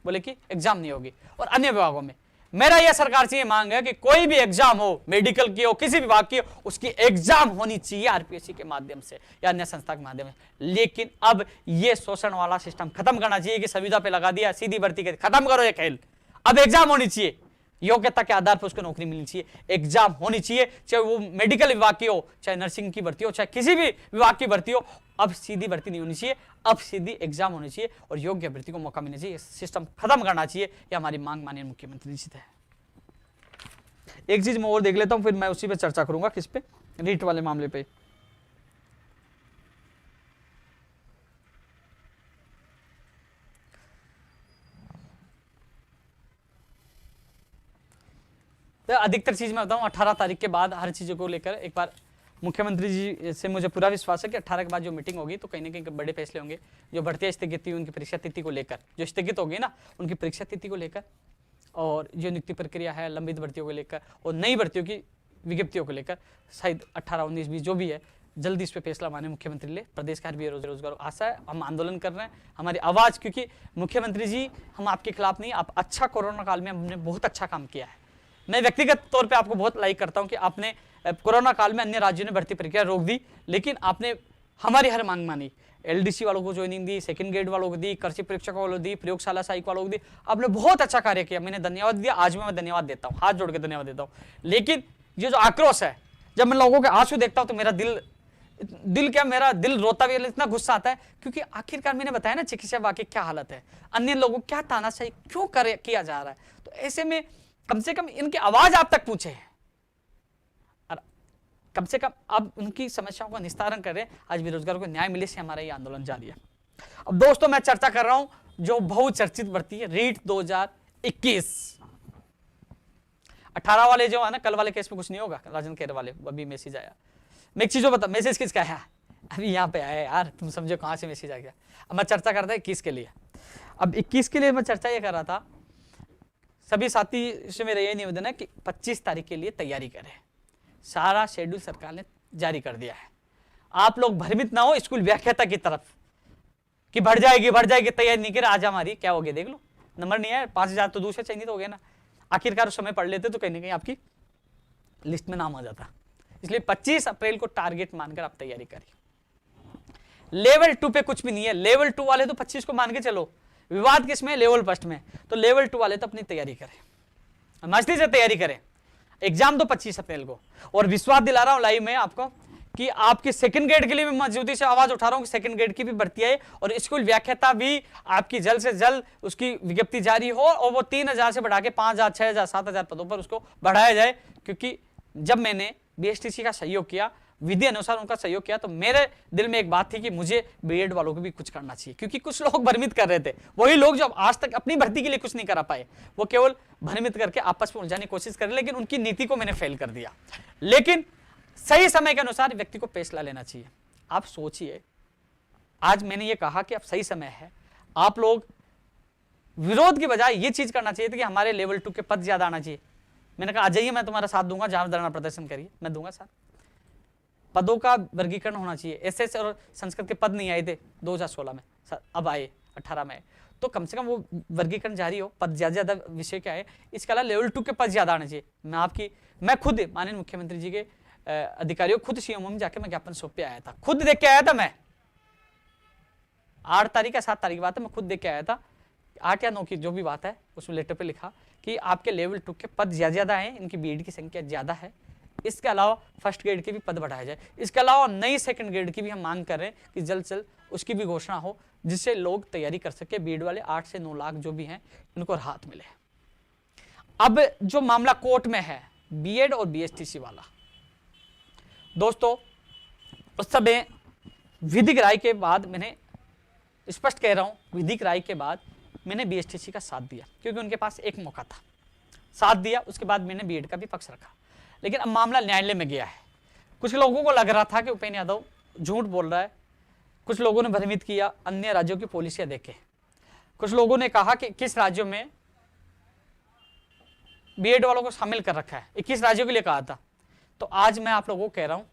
बोले कि एग्जाम नहीं होगी, और अन्य विभागों में मेरा यह सरकार से ये मांग है कि कोई भी एग्जाम हो, मेडिकल की हो, किसी विभाग की हो, उसकी एग्जाम होनी चाहिए आरपीएससी के माध्यम से या अन्य संस्था के माध्यम से। लेकिन अब ये शोषण वाला सिस्टम खत्म करना चाहिए कि संविदा पे लगा दिया सीधी भर्ती के, खत्म करो ये खेल। अब एग्जाम होनी चाहिए, योग्यता के आधार पर उसको नौकरी मिलनी चाहिए, एग्जाम होनी चाहिए, चाहे वो मेडिकल विभाग की हो, चाहे नर्सिंग की भर्ती हो, चाहे किसी भी विभाग की भर्ती हो। अब सीधी भर्ती नहीं होनी चाहिए, अब सीधी एग्जाम होनी चाहिए, और योग्य भर्ती को मौका मिलना चाहिए, सिस्टम खत्म करना चाहिए, यह हमारी मांग माननीय मुख्यमंत्री जी है। एक चीज मैं और देख लेता हूं, फिर मैं उसी पे चर्चा करूंगा, किस पे, रीट वाले मामले पे। तो अधिकतर चीज मैं बताऊं, 18 तारीख के बाद हर चीजों को लेकर एक बार मुख्यमंत्री जी से मुझे पूरा विश्वास है कि 18 के बाद जो मीटिंग होगी तो कहीं ना कहीं बड़े फैसले होंगे। जो भर्तियां स्थगित हुई उनकी परीक्षा तिथि को लेकर, जो स्थगित होगी ना उनकी परीक्षा तिथि को लेकर, और जो नियुक्ति प्रक्रिया है लंबित भर्तियों को लेकर, और नई भर्तियों की विज्ञप्तियों को लेकर, शायद 18 19 20 जो भी है, जल्दी इस पर फैसला माननीय मुख्यमंत्री ले। प्रदेश का हर बेरोजगार आशा है, हम आंदोलन कर रहे हैं, हमारी आवाज, क्योंकि मुख्यमंत्री जी हम आपके खिलाफ नहीं, आप अच्छा कोरोना काल में हमने बहुत अच्छा काम किया है। मैं व्यक्तिगत तौर पे आपको बहुत लाइक करता हूं कि आपने कोरोना काल में अन्य राज्यों ने भर्ती प्रक्रिया रोक दी, लेकिन आपने हमारी हर मांग मानी। एलडीसी वालों को ज्वाइनिंग दी, सेकंड ग्रेड वालों को दी, कृषि परीक्षकों वालों को दी, प्रयोगशाला सहायक वालों को दी, आपने बहुत अच्छा कार्य किया, मैंने धन्यवाद दिया, आज मैं धन्यवाद देता हूं, हाथ जोड़ के धन्यवाद देता हूं। लेकिन ये जो आक्रोश है, जब मैं लोगों के आंसू देखता हूं तो मेरा मेरा दिल रोता भी, इतना गुस्सा आता है, क्योंकि आखिरकार मैंने बताया ना चिकित्सा विभाग की क्या हालत है, अन्य लोगों को क्या तानाशाही क्यों किया जा रहा है। तो ऐसे में कम से कम इनकी आवाज आप तक पूछे, कम से कम आप उनकी समस्याओं का निस्तारण करें, आज बेरोजगारों को न्याय मिले से हमारा ये आंदोलन जारी है। अब दोस्तों मैं चर्चा कर रहा हूं जो बहुचर्चित भर्ती है रीट 2021। 18 वाले जो है ना, कल वाले केस में कुछ नहीं होगा, राजन खेर वाले अभी मैसेज आया। मैं एक चीज बता, मैसेज किसका है अभी यहाँ पे आया यार, तुम समझो कहाँ से मैसेज आ गया। अब मैं चर्चा करता 21 के लिए। अब 21 के लिए मैं चर्चा ये कर रहा था, सभी साथी से मेरा ये निवेदन है कि 25 तारीख के लिए तैयारी करें। सारा शेड्यूल सरकार ने जारी कर दिया है। आप लोग भ्रमित ना हो स्कूल व्याख्याता की तरफ कि बढ़ जाएगी तैयारी नहीं करे, आज हमारी क्या हो गया देख लो, नंबर नहीं है, 5000 तो दूसरे चयनित हो गए ना। आखिरकार उस समय पढ़ लेते तो कहीं ना कहीं आपकी लिस्ट में नाम आ जाता। इसलिए 25 अप्रैल को टारगेट मानकर आप तैयारी करिए। लेवल 2 पे कुछ भी नहीं है। लेवल 2 वाले तो 25 को मान के चलो, विवाद किसमें, लेवल फर्स्ट में। तो लेवल 2 वाले तो अपनी तैयारी करें, मस्ती से तैयारी करें। एग्जाम तो 25 अप्रैल को। और विश्वास दिला रहा हूं लाइव में आपको कि आपके सेकंड ग्रेड के लिए मैं मजबूती से आवाज उठा रहा हूं कि सेकंड ग्रेड की भी भर्ती है और स्कूल व्याख्याता भी आपकी जल्द से जल्द उसकी विज्ञप्ति जारी हो और वो 3000 से बढ़ा के 5000, 6000, 7000 पदों पर उसको बढ़ाया जाए। क्योंकि जब मैंने बीएसटीसी का सहयोग किया, विधि अनुसार उनका सहयोग किया, तो मेरे दिल में एक बात थी कि मुझे बीएड वालों को भी कुछ करना चाहिए। क्योंकि कुछ लोग भ्रमित कर रहे थे, वही लोग जो आज तक अपनी भर्ती के लिए कुछ नहीं करा पाए, वो केवल भ्रमित करके आपस में उलझाने की कोशिश कर रहे, लेकिन उनकी नीति को मैंने फेल कर दिया। लेकिन सही समय के अनुसार व्यक्ति को फैसला लेना चाहिए। आप सोचिए, आज मैंने ये कहा कि अब सही समय है, आप लोग विरोध की बजाय ये चीज करना चाहिए था कि हमारे लेवल 2 के पद ज्यादा आना चाहिए। मैंने कहा आ जाइए, मैं तुम्हारा साथ दूंगा, जहां धरना प्रदर्शन करिए, मैं दूंगा साथ। पदों का वर्गीकरण होना चाहिए। एसएस और संस्कृत के पद नहीं आए थे 2016 में, अब आए 18 में, तो कम से कम वो वर्गीकरण जारी हो, पद ज्यादा विषय क्या है। इसके अलावा लेवल 2 के पद ज्यादा आने चाहिए। मैं खुद माननीय मुख्यमंत्री जी के अधिकारियों, खुद सीएमओ में जाके मैं ज्ञापन सौंप पे आया था, खुद देख के आया था। मैं 8 तारीख या 7 तारीख की बात है, मैं खुद देख के आया था, 8 या 9 की जो भी बात है, उसमें लेटर पे लिखा कि आपके लेवल 2 के पद ज्यादा हैं, इनकी बीएड की संख्या ज्यादा है। इसके अलावा फर्स्ट ग्रेड के भी पद बढ़ाया जाए। इसके अलावा नई सेकंड ग्रेड की भी हम मांग कर रहे हैं कि जल्द से जल्द उसकी भी घोषणा हो, जिससे लोग तैयारी कर सके। बीएड वाले 8 से 9 लाख जो भी हैं, इनको राहत मिले। अब जो मामला कोर्ट में है बीएड और बीएसटीसी वाला, दोस्तों उस समय विधिक राय के बाद, मैंने स्पष्ट कह रहा हूं, विधिक राय के बाद मैंने बीएसटीसी का साथ दिया, क्योंकि उनके पास एक मौका था, साथ दिया। उसके बाद मैंने बीएड का भी पक्ष रखा। लेकिन अब मामला न्यायालय में गया है। कुछ लोगों को लग रहा था कि उपेन्द्र यादव झूठ बोल रहा है, कुछ लोगों ने भ्रमित किया अन्य राज्यों की पॉलिसियां देखे। कुछ लोगों ने कहा कि 21 राज्यों में बीएड वालों को शामिल कर रखा है, 21 राज्यों के लिए कहा था। तो आज मैं आप लोगों को कह रहा हूं,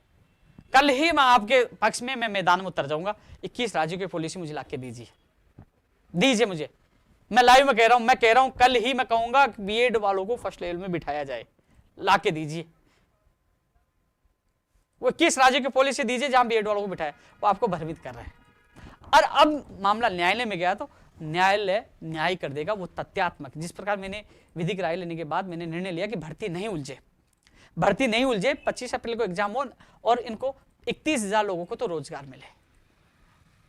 कल ही मैं आपके पक्ष में मैं मैदान में उतर जाऊंगा। 21 राज्यों की पॉलिसी मुझे लाके दीजिए मुझे। मैं लाइव में कह रहा हूं, कल ही मैं कहूंगा कि बीएड वालों को फर्स्ट लेवल में बिठाया जाए, लाके दीजिए। वो 21 राज्यों की पॉलिसी दीजिए जहां बीएड वालों को बिठाया। वो आपको भ्रमित कर रहे हैं। और अब मामला न्यायालय में गया तो न्यायालय न्याय कर देगा, वो तथ्यात्मक। जिस प्रकार मैंने विधिक राय लेने के बाद मैंने निर्णय लिया कि भर्ती नहीं उलझे, 25 अप्रैल को एग्जाम हो और इनको 31,000 लोगों को तो रोजगार मिले।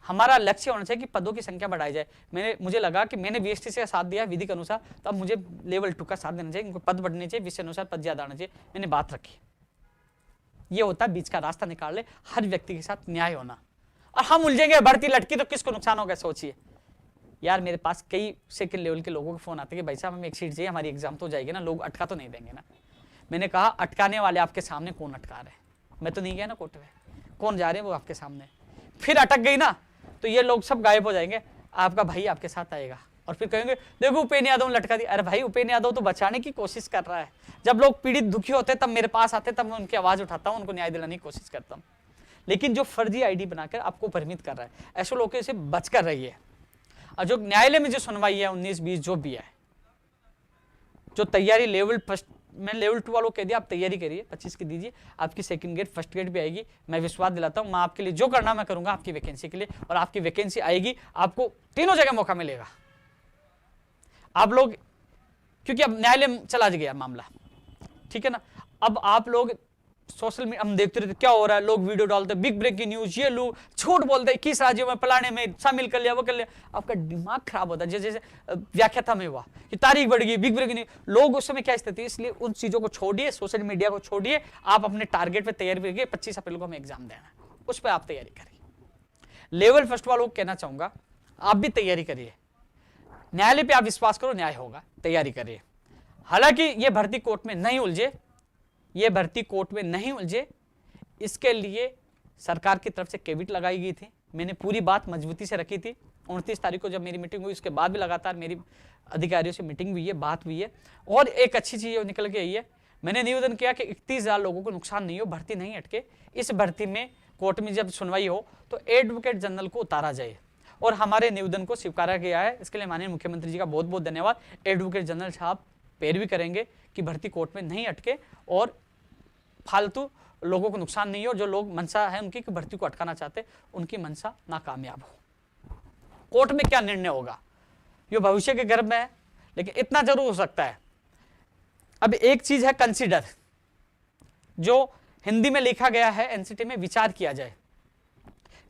हमारा लक्ष्य होना चाहिए कि पदों की संख्या बढ़ाई जाए। मुझे लगा कि मैंने बीएसटीसी का साथ दिया विधि के अनुसार, तो अब मुझे लेवल 2 का साथ देना चाहिए, इनको पद बढ़ने चाहिए, विषय अनुसार पद ज्यादा आना चाहिए। मैंने बात रखी। ये होता है बीच का रास्ता निकाल ले, हर व्यक्ति के साथ न्याय होना। और हम उलझेंगे, बढ़ती लटकी तो किसको नुकसान होगा, सोचिए यार। मेरे पास कई सेकंड लेवल के लोगों के फोन आते हैं कि भाई साहब हमें एक सीट चाहिए, हमारी एग्जाम तो हो जाएगी ना, लोग अटका तो नहीं देंगे ना। मैंने कहा अटकाने वाले आपके सामने कौन अटका रहे, मैं तो नहीं गया ना कोर्ट में, कौन जा रहे हैं वो आपके सामने। फिर अटक गई ना तो ये लोग सब गायब हो जाएंगे, आपका भाई आपके साथ आएगा और फिर कहेंगे देखो उपेन्द्र यादव ने लटका दी। अरे भाई, उपेन्द्र यादव तो बचाने की कोशिश कर रहा है। जब लोग पीड़ित दुखी होते तब मेरे पास आते, तब मैं उनकी आवाज उठाता हूं, उनको न्याय दिलाने की कोशिश करता हूं। लेकिन जो फर्जी आईडी बनाकर आपको भ्रमित कर रहा है, ऐसे लोगों से बचकर रहिए। और जो न्यायालय में जो सुनवाई है 19-20 जो भी है, जो तैयारी लेवल फर्स्ट, मैं लेवल 2 वालों कह दिया, आप तैयारी करिए, 25 की दीजिए, आपकी सेकंड ग्रेड फर्स्ट ग्रेड भी आएगी। मैं विश्वास दिलाता हूं, मैं आपके लिए जो करना मैं करूंगा आपकी वैकेंसी के लिए, और आपकी वैकेंसी आएगी, आपको तीनों जगह मौका मिलेगा। आप लोग, क्योंकि अब न्यायालय चला गया मामला, ठीक है ना। अब आप लोग सोशल मीडिया हम देखते रहते क्या हो रहा है, लोग वीडियो डालते, बिग ब्रेकिंग न्यूज, ये लोग झूठ बोलते, 21 राज्यों में फलाने में शामिल कर लिया, वो कर लिया। आपका दिमाग खराब होता है। जैसे व्याख्याता में हुआ कि तारीख बढ़ गई, बिग ब्रेकिंग न्यूज, लोग उस समय क्या स्थिति है। इसलिए उन चीजों को छोड़िए, सोशल मीडिया को छोड़िए, आप अपने टारगेट पे तैयारी करिए। 25 अप्रैल को हमें एग्जाम देना है, उस पर आप तैयारी करिए। लेवल फर्स्ट वालों को कहना चाहूंगा, आप भी तैयारी करिए। न्यायालय पे आप विश्वास करो, न्याय होगा, तैयारी करिए। हालांकि ये भर्ती कोर्ट में नहीं उलझे, ये भर्ती कोर्ट में नहीं उलझे, इसके लिए सरकार की तरफ से कैविट लगाई गई थी। मैंने पूरी बात मजबूती से रखी थी। 29 तारीख को जब मेरी मीटिंग हुई, उसके बाद भी लगातार मेरी अधिकारियों से मीटिंग हुई है, बात हुई है। और एक अच्छी चीज निकल के आई है, मैंने निवेदन किया कि 31,000 लोगों को नुकसान नहीं हो, भर्ती नहीं अटके। इस भर्ती में कोर्ट में जब सुनवाई हो तो एडवोकेट जनरल को उतारा जाए, और हमारे निवेदन को स्वीकारा गया है। इसके लिए माननीय मुख्यमंत्री जी का बहुत बहुत धन्यवाद। एडवोकेट जनरल साहब पैरवी करेंगे कि भर्ती कोर्ट में नहीं अटके और फालतू लोगों को नुकसान नहीं हो। जो लोग मंशा है उनकी कि भर्ती को अटकाना चाहते, उनकी मंशा नाकामयाब हो। कोर्ट में क्या निर्णय होगा ये भविष्य के गर्भ में है, लेकिन इतना जरूर हो सकता है। अब एक चीज है कंसीडर, जो हिंदी में लिखा गया है एनसीटी में, विचार किया जाए,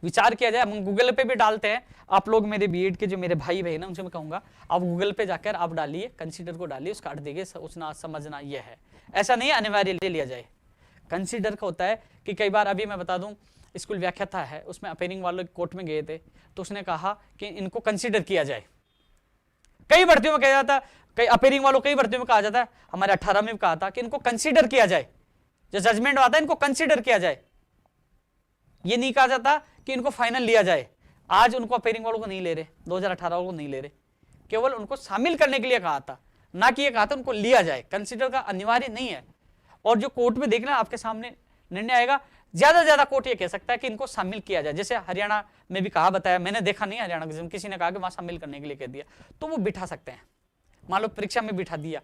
विचार किया जाए। हम गूगल पे भी डालते हैं, आप लोग मेरे बीएड के जो मेरे भाई बहन हैं उनसे मैं कहूंगा आप गूगल पे जाकर आप डालिए, कंसीडर को डालिए, उसका अर्थ देखिए, सोचना समझना ये है। ऐसा नहीं अनिवार्य ले लिया जाए। कंसीडर का होता है कि कई बार, अभी मैं बता दूं, स्कूल व्याख्याता है, उसमें अपेयरिंग वाले कोर्ट में गए थे, तो उसने कहा कि इनको कंसीडर किया जाए। कई भर्तियों में कहा जाता है, कई अपेयरिंग वालों कई भर्तियों में कहा जाता है, हमारे 18 में कहा था कि इनको कंसीडर किया जाए, जो जजमेंट आता है इनको कंसीडर किया जाए। ये नहीं कहा जाता कि इनको फाइनल लिया जाए। आज उनको अपेयरिंग वालों को नहीं ले रहे, 2018 वालों को नहीं ले रहे, केवल उनको शामिल करने के लिए कहा था, ना कि ये कहा था उनको लिया जाए। कंसीडर का अनिवार्य नहीं है। और जो कोर्ट में देखना आपके सामने निर्णय आएगा, ज्यादा से ज्यादा कोर्ट ये कह सकता है कि इनको शामिल किया जाए। जैसे हरियाणा में भी कहा बताया, मैंने देखा नहीं हरियाणा के, किसी ने कहा कि वहां शामिल करने के लिए कह दिया, तो वो बिठा सकते हैं। मान लो परीक्षा में बिठा दिया,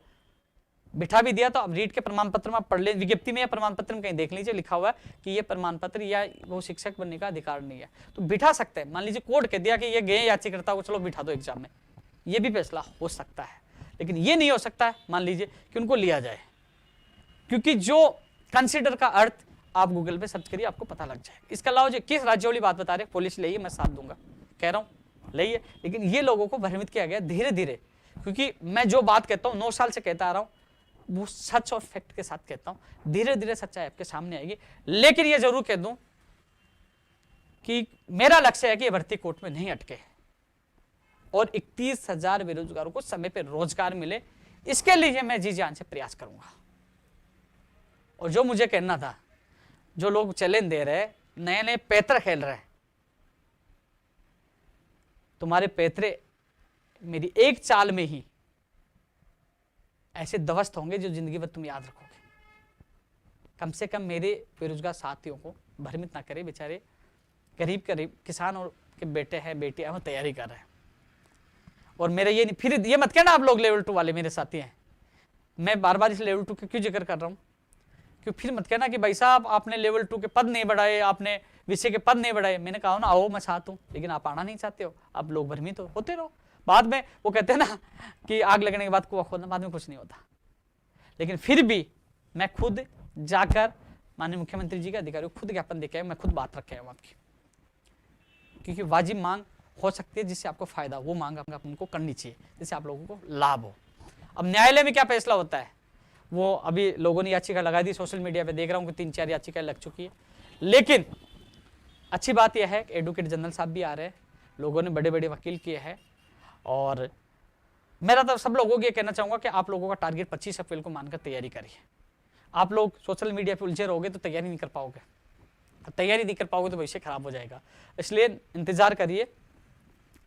बिठा भी दिया, तो अब रीट के प्रमाण पत्र में आप पढ़ ले, विज्ञप्ति में या प्रमाण पत्र में कहीं देख लीजिए, लिखा हुआ है कि ये प्रमाण पत्र या वो शिक्षक बनने का अधिकार नहीं है, तो बिठा सकते हैं। मान लीजिए कोर्ट कह दिया कि ये गए याचिकाकर्ता को, चलो बिठा दो एग्जाम में, ये भी फैसला हो सकता है। लेकिन ये नहीं हो सकता है मान लीजिए कि उनको लिया जाए, क्योंकि जो कंसीडर का अर्थ आप गूगल पे सर्च करिए, आपको पता लग जाए। इसके अलावा जो किस राज्य वाली बात बता रहे, पुलिस ले, मैं साथ दूंगा, कह रहा हूं ले, लेकिन ये लोगों को भ्रमित किया गया धीरे धीरे, क्योंकि मैं जो बात कहता हूं 9 साल से कहता आ रहा हूं, वो सच और फैक्ट के साथ कहता हूं। धीरे धीरे सच्चाई आपके सामने आएगी। लेकिन ये जरूर कह दूं कि मेरा लक्ष्य है कि ये भर्ती कोर्ट में नहीं अटके और 31,000 बेरोजगारों को समय पर रोजगार मिले। इसके लिए मैं जी जान से प्रयास करूंगा। और जो मुझे कहना था, जो लोग चैलेंज दे रहे, नए नए पैतरे खेल रहे, तुम्हारे पैतरे मेरी एक चाल में ही ऐसे ध्वस्त होंगे जो जिंदगी भर तुम याद रखोगे। कम से कम मेरे बेरोजगार साथियों को भ्रमित ना करे, बेचारे गरीब किसान और के बेटे हैं बेटियां वो तैयारी कर रहे हैं। और मेरा ये नहीं, फिर ये मत कहना आप लोग लेवल 2 वाले मेरे साथी हैं, मैं बार बार इस लेवल 2 का क्यों जिक्र कर रहा हूं, क्यों फिर मत कहना कि भाई साहब आपने लेवल 2 के पद नहीं बढ़ाए, आपने विषय के पद नहीं बढ़ाए। मैंने कहा ना, आओ मैं साथ हूं, लेकिन आप आना नहीं चाहते हो, आप लोग भ्रमित होते रहो। बाद में वो कहते हैं ना कि आग लगने के बाद कुआं खोदना, बाद में कुछ नहीं होता। लेकिन फिर भी मैं खुद जाकर माननीय मुख्यमंत्री जी के अधिकारियों को खुद ज्ञापन देके आया, मैं खुद बात रखे हूं आपकी, क्योंकि वाजिब मांग हो सकती है जिससे आपको फायदा, वो मांग उनको करनी चाहिए जिससे आप लोगों को लाभ हो। अब न्यायालय में क्या फैसला होता है, वो अभी लोगों ने याचिका लगा दी, सोशल मीडिया पे देख रहा हूँ कि 3-4 याचिकाएं लग चुकी है। लेकिन अच्छी बात यह है कि एडवोकेट जनरल साहब भी आ रहे हैं, लोगों ने बड़े बड़े वकील किए हैं। और मेरा तो सब लोगों को ये कहना चाहूंगा कि आप लोगों का टारगेट 25 अप्रैल को मानकर तैयारी करिए। आप लोग सोशल मीडिया पे उलझे रहोगे तो तैयारी नहीं कर पाओगे, तैयारी नहीं कर पाओगे तो भविष्य खराब हो जाएगा। इसलिए इंतजार करिए,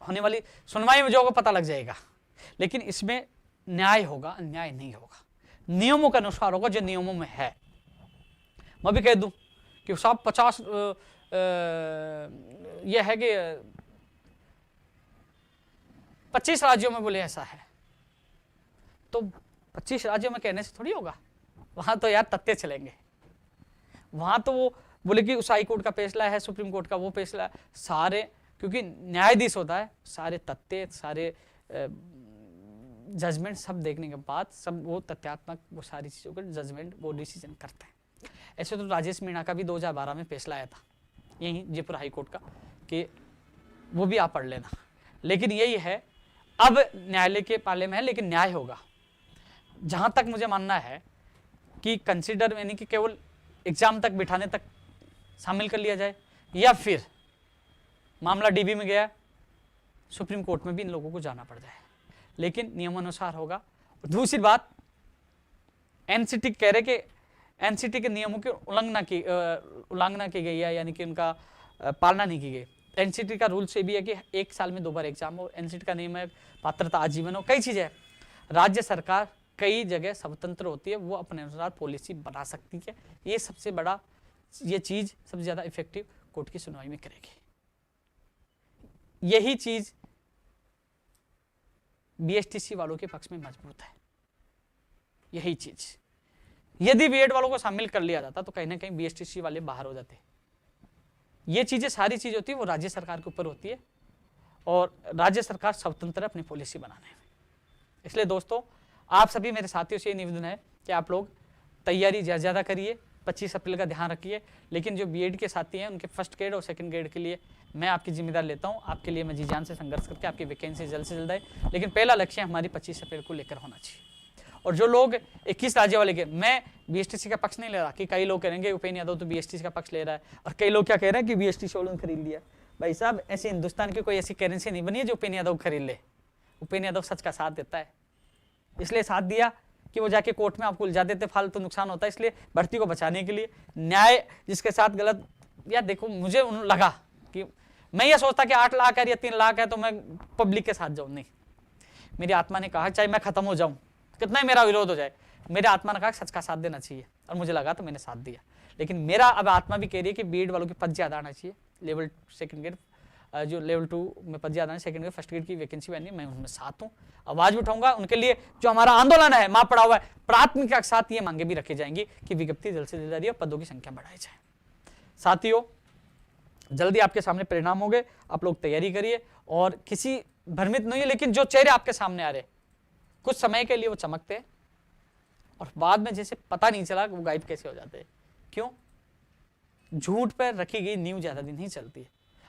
होने वाली सुनवाई में जो होगा पता लग जाएगा। लेकिन इसमें न्याय होगा, अन्याय नहीं होगा, नियमों के अनुसार होगा जो नियमों में है। मैं भी कह दूं कि साहब 50 यह है कि 25 राज्यों में बोले ऐसा है, तो 25 राज्यों में कहने से थोड़ी होगा, वहां तो यार तथ्य चलेंगे। वहां तो वो बोले कि उस हाई कोर्ट का फैसला है, सुप्रीम कोर्ट का वो फैसला है, सारे, क्योंकि न्यायाधीश होता है, सारे तथ्य सारे जजमेंट सब देखने के बाद सब वो तथ्यात्मक वो सारी चीज़ों का जजमेंट वो डिसीजन करते हैं। ऐसे तो राजेश मीणा का भी 2012 में फैसला आया था यही जयपुर हाई कोर्ट का, कि वो भी आप पढ़ लेना। लेकिन यही है, अब न्यायालय के पाले में है, लेकिन न्याय होगा। जहाँ तक मुझे मानना है कि कंसिडर यानी कि केवल एग्जाम तक बिठाने तक शामिल कर लिया जाए, या फिर मामला डीबी में गया, सुप्रीम कोर्ट में भी इन लोगों को जाना पड़ जाए। लेकिन नियमानुसार होगा। दूसरी बात, एनसीटी कह रहे कि एनसीटी के नियमों की उल्लंघना की गई है, यानी कि उनका पालना नहीं की गई। एनसीटी का रूल से भी है कि 1 साल में 2 बार एग्जाम हो। एनसीटी का नियम है पात्रता आजीवन हो। कई चीजें, राज्य सरकार कई जगह स्वतंत्र होती है, वो अपने अनुसार पॉलिसी बना सकती है। ये सबसे बड़ा, ये चीज सबसे ज्यादा इफेक्टिव कोर्ट की सुनवाई में करेगी। यही चीज बीएसटीसी वालों के पक्ष में मजबूत है। यही चीज, यदि बीएड वालों को शामिल कर लिया जाता तो कहीं ना कहीं बीएसटीसी वाले बाहर हो जाते। ये चीजें, सारी चीज होती है वो राज्य सरकार के ऊपर होती है, और राज्य सरकार स्वतंत्र है अपनी पॉलिसी बनाने में। इसलिए दोस्तों, आप सभी मेरे साथियों से ये निवेदन है कि आप लोग तैयारी ज्यादा करिए, 25 अप्रैल का ध्यान रखिए। लेकिन जो बीएड के साथी हैं उनके फर्स्ट ग्रेड और सेकंड ग्रेड के लिए मैं आपकी जिम्मेदारी लेता हूं। आपके लिए मैं जी जान से संघर्ष करके आपकी वैकेंसी जल्द से जल्द आए, लेकिन पहला लक्ष्य हमारी 25 अप्रैल को लेकर होना चाहिए। और जो लोग 21 राज्य वाले के, मैं बीएसटीसी का पक्ष नहीं ले रहा कि कई लोग कहेंगे उपेंद्र यादव तो बीएसटीसी का पक्ष ले रहा है, और कई लोग क्या कह रहे हैं कि बीएसटीसी वालों ने खरीद लिया। भाई साहब, ऐसे हिंदुस्तान की कोई ऐसी करेंसी नहीं बनी है जो उपेंद्र यादव खरीद ले। उपेंद्र यादव सच का साथ देता है, इसलिए साथ दिया कि वो जाके कोर्ट में आपको उलझा देते, फालतू नुकसान होता है। इसलिए भर्ती को बचाने के लिए न्याय जिसके साथ गलत, या देखो मुझे लगा कि मैं ये सोचता कि 8 लाख है या 3 लाख है तो मैं पब्लिक के साथ जाऊं, नहीं। मेरी आत्मा ने कहा चाहे मैं खत्म हो जाऊं, कितना ही मेरा विरोध हो जाए, मेरे आत्मा ने कहा सच का साथ देना चाहिए, और मुझे लगा तो मैंने साथ दिया। लेकिन मेरा अब आत्मा भी कह रही है कि बीएड वालों के पद ज्यादा आना चाहिए। लेवल सेकंड ग्रेड, जो लेवल 2 में पद ज्यादा है, सेकंड ग्रेड फर्स्ट ग्रेड की वैकेंसी बनी, मैं उनमें साथ हूँ, आवाज उठाऊंगा उनके लिए। जो हमारा आंदोलन है मां पड़ा हुआ है, प्राथमिकता के साथ ये मांगे भी रखी जाएंगी कि विज्ञप्ति जल्द से जल्द जारी और पदों की संख्या बढ़ाई जाए। साथियों, जल्दी आपके सामने परिणाम होंगे, आप लोग तैयारी करिए और किसी भ्रमित नहीं है। लेकिन जो चेहरे आपके सामने आ रहे, कुछ समय के लिए वो चमकते हैं और बाद में जैसे पता नहीं चला वो गायब कैसे हो जाते हैं। क्यों? झूठ पर रखी गई नींव ज्यादा दिन नहीं चलती है।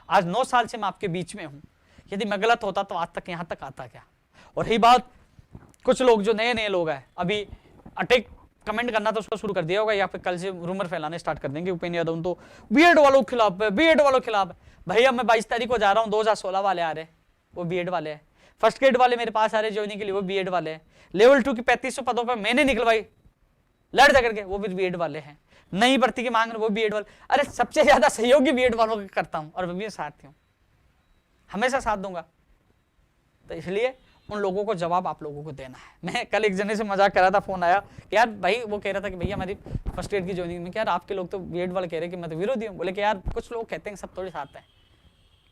आज 9 साल से मैं आपके बीच में हूं, यदि मैं गलत होता तो आज तक यहां तक आता क्या। और रही बात, कुछ लोग जो नए लोग हैं, अभी अटैक कमेंट करना तो उसको शुरू कर दिया होगा, या फिर कल से रूमर फैलाने स्टार्ट कर देंगे उपेंद्र यादव तो बीएड वालों के खिलाफ है, बीएड वालों के खिलाफ है। भैया मैं 22 तारीख को जा रहा हूँ, 2016 वाले आ रहे हैं, वो बीएड वाले हैं। फर्स्ट ग्रेड वाले मेरे पास आ रहे ज्वाइनिंग के लिए, वो बीएड वाले हैं। लेवल 2 की 3500 पदों पर मैंने निकलवाई लड़ झगड़ के, वो भी बीएड वाले हैं। नई भर्ती की मांग, वो बीएड वाले। अरे सबसे ज्यादा सहयोगी बीएड वालों का करता हूं, और मैं साथ हूं, हमेशा साथ दूंगा। तो इसलिए उन लोगों को जवाब आप लोगों को देना है। मैं कल एक जने से मजाक कर रहा था, फोन आया कि यार भाई, वो कह रहा था कि भैया हमारी फर्स्ट ग्रेड की ज्वाइनिंग में, क्या यार आपके लोग तो बीएड वाले कह रहे हैं कि मैं तो विरोधी हूँ। बोले कि यार कुछ लोग कहते हैं सब थोड़े साथ हैं,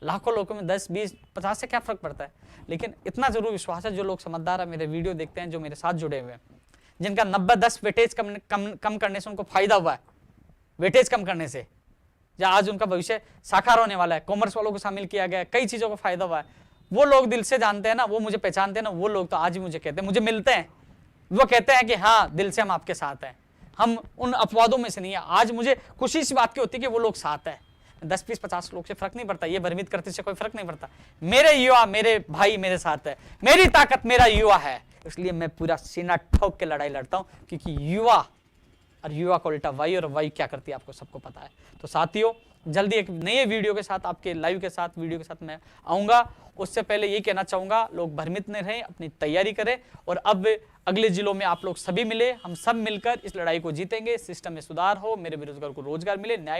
लाखों लोगों में 10, 20, 50 से क्या फर्क पड़ता है। लेकिन इतना जरूर विश्वास है, जो लोग समझदार है, मेरे वीडियो देखते हैं, जो मेरे साथ जुड़े हुए हैं, जिनका 90-10 वेटेज कम करने से उनको फायदा हुआ है, वेटेज कम करने से, या आज उनका भविष्य साकार होने वाला है, कॉमर्स वालों को शामिल किया गया है, कई चीजों का फायदा हुआ है। वो लोग दिल से जानते हैं ना, वो मुझे पहचानते हैं ना, वो लोग तो आज ही मुझे कहते हैं, मुझे मिलते हैं, वो कहते हैं कि हाँ दिल से हम आपके साथ हैं, हम उन अपवादों में से नहीं है। आज मुझे खुशी इस बात की होती है कि वो लोग साथ है। 10, 20, 50 लोग से फर्क नहीं पड़ता, ये भ्रमित करते से कोई फर्क नहीं पड़ता। मेरे युवा, मेरे भाई मेरे साथ है, मेरी ताकत मेरा युवा है, इसलिए मैं पूरा सीना ठोक के लड़ाई लड़ता हूं, क्योंकि युवा और युवा को उल्टा वाई, और वाई क्या करती है आपको सबको पता है। तो साथियों, जल्दी एक नए वीडियो के साथ, आपके लाइव के साथ, वीडियो के साथ मैं आऊंगा। उससे पहले ये कहना चाहूंगा, लोग भ्रमित नहीं रहें, अपनी तैयारी करें, और अब अगले जिलों में आप लोग सभी मिले, हम सब मिलकर इस लड़ाई को जीतेंगे। सिस्टम में सुधार हो, मेरे बेरोजगार को रोजगार मिले, न्याय